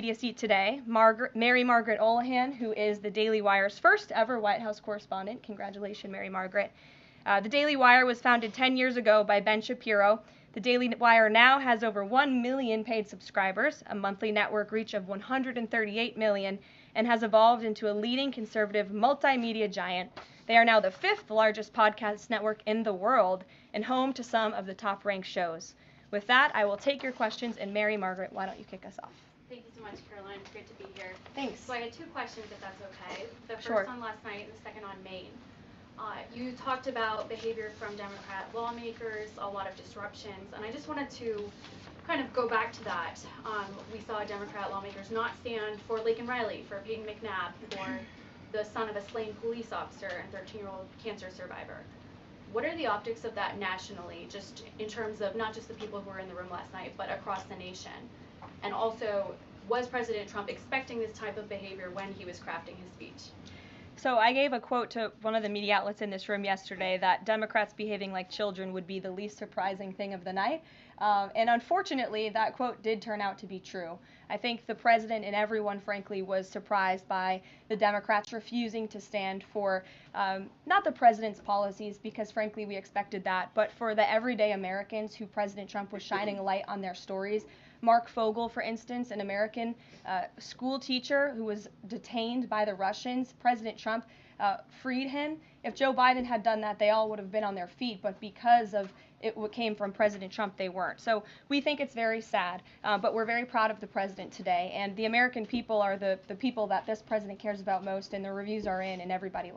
media seat today, Mary Margaret Olohan, who is the Daily Wire's first ever White House correspondent. Congratulations, Mary Margaret. The Daily Wire was founded 10 years ago by Ben Shapiro. The Daily Wire now has over 1 million paid subscribers, a monthly network reach of 138 million, and has evolved into a leading conservative multimedia giant. They are now the 5th largest podcast network in the world and home to some of the top-ranked shows. With that, I will take your questions, and Mary Margaret, why don't you kick us off? Thank you so much, Karoline. It's great to be here. Thanks. So I had 2 questions, if that's okay. The first Sure. on last night and the second on Maine. You talked about behavior from Democrat lawmakers, a lot of disruptions, and I just wanted to kind of go back to that. We saw Democrat lawmakers not stand for Laken Riley, for Peyton McNabb, for the son of a slain police officer and 13-year-old cancer survivor. What are the optics of that nationally, just in terms of not just the people who were in the room last night, but across the nation? And also, was President Trump expecting this type of behavior when he was crafting his speech? So I gave a quote to one of the media outlets in this room yesterday that Democrats behaving like children would be the least surprising thing of the night. And unfortunately, that quote did turn out to be true. I think the president and everyone, frankly, was surprised by the Democrats refusing to stand for not the president's policies, because frankly we expected that, but for the everyday Americans who President Trump was shining a light on their stories. Mark Fogel, for instance, an American school teacher who was detained by the Russians. President Trump freed him. If Joe Biden had done that, they all would have been on their feet, but because of it came from President Trump, they weren't. So we think it's very sad, but we're very proud of the president today, and the American people are the people that this president cares about most, and the reviews are in, and everybody